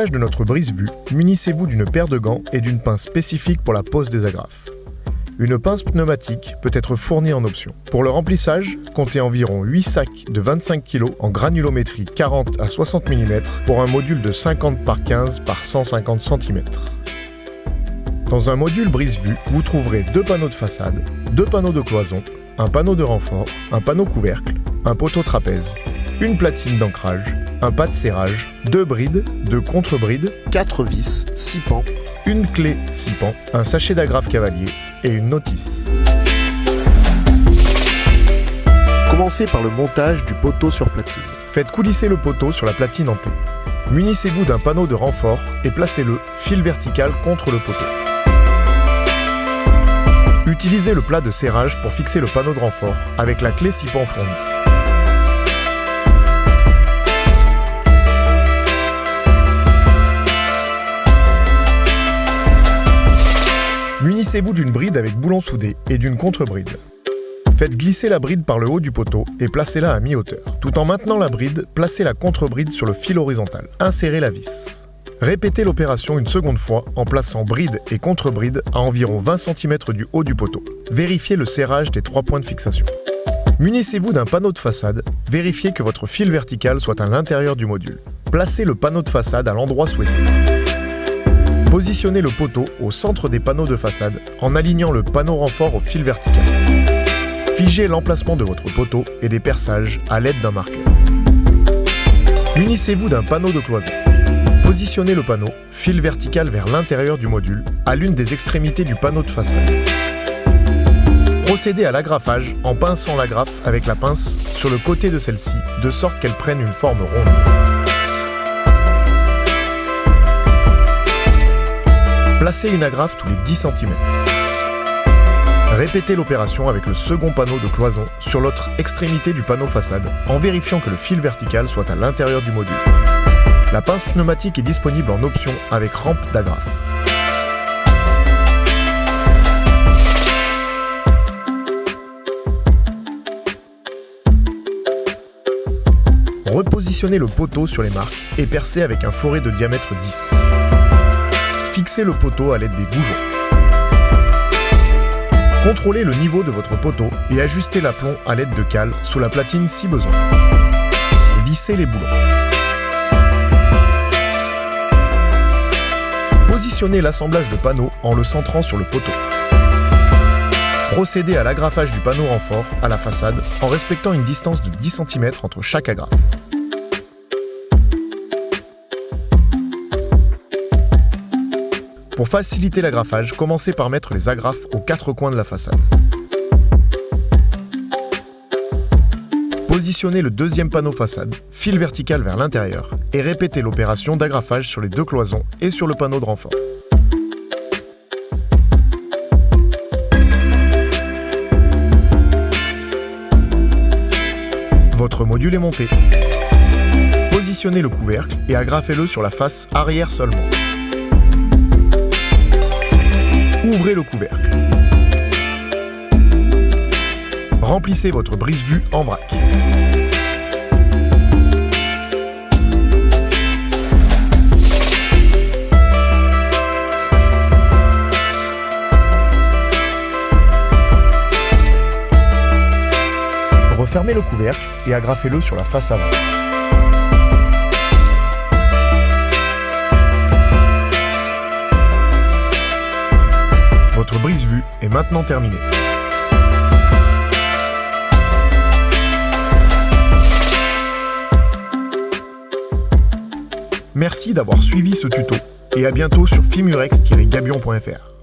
l'image de notre brise-vue, munissez-vous d'une paire de gants et d'une pince spécifique pour la pose des agrafes. Une pince pneumatique peut être fournie en option. Pour le remplissage, comptez environ 8 sacs de 25 kg en granulométrie 40 à 60 mm pour un module de 50 par 15 par 150 cm. Dans un module brise-vue, vous trouverez 2 panneaux de façade, 2 panneaux de cloison, un panneau de renfort, un panneau couvercle, un poteau trapèze, une platine d'ancrage, un pas de serrage, 2 brides, 2 contre-brides, 4 vis, 6 pans, une clé 6 pans, un sachet d'agrafes cavalier et une notice. Commencez par le montage du poteau sur platine. Faites coulisser le poteau sur la platine en T. Munissez-vous d'un panneau de renfort et placez-le fil vertical contre le poteau. Utilisez le plat de serrage pour fixer le panneau de renfort avec la clé 6 pans fournie. Munissez-vous d'une bride avec boulon soudé et d'une contre-bride. Faites glisser la bride par le haut du poteau et placez-la à mi-hauteur. Tout en maintenant la bride, placez la contre-bride sur le fil horizontal. Insérez la vis. Répétez l'opération une seconde fois en plaçant bride et contre-bride à environ 20 cm du haut du poteau. Vérifiez le serrage des 3 points de fixation. Munissez-vous d'un panneau de façade. Vérifiez que votre fil vertical soit à l'intérieur du module. Placez le panneau de façade à l'endroit souhaité. Positionnez le poteau au centre des panneaux de façade en alignant le panneau renfort au fil vertical. Figez l'emplacement de votre poteau et des perçages à l'aide d'un marqueur. Munissez-vous d'un panneau de cloison. Positionnez le panneau, fil vertical vers l'intérieur du module, à l'une des extrémités du panneau de façade. Procédez à l'agrafage en pinçant l'agrafe avec la pince sur le côté de celle-ci, de sorte qu'elle prenne une forme ronde. Placez une agrafe tous les 10 cm. Répétez l'opération avec le second panneau de cloison sur l'autre extrémité du panneau façade en vérifiant que le fil vertical soit à l'intérieur du module. La pince pneumatique est disponible en option avec rampe d'agrafe. Repositionnez le poteau sur les marques et percez avec un fourré de diamètre 10. Fixez le poteau à l'aide des goujons. Contrôlez le niveau de votre poteau et ajustez l'aplomb à l'aide de cales sous la platine si besoin. Vissez les boulons. Positionnez l'assemblage de panneaux en le centrant sur le poteau. Procédez à l'agrafage du panneau renfort à la façade en respectant une distance de 10 cm entre chaque agrafe. Pour faciliter l'agrafage, commencez par mettre les agrafes aux 4 coins de la façade. Positionnez le deuxième panneau façade, fil vertical vers l'intérieur, et répétez l'opération d'agrafage sur les 2 cloisons et sur le panneau de renfort. Votre module est monté. Positionnez le couvercle et agrafez-le sur la face arrière seulement. Ouvrez le couvercle. Remplissez votre brise-vue en vrac. Refermez le couvercle et agrafez-le sur la face avant. Votre brise-vue est maintenant terminée. Merci d'avoir suivi ce tuto et à bientôt sur fimurex-gabion.fr.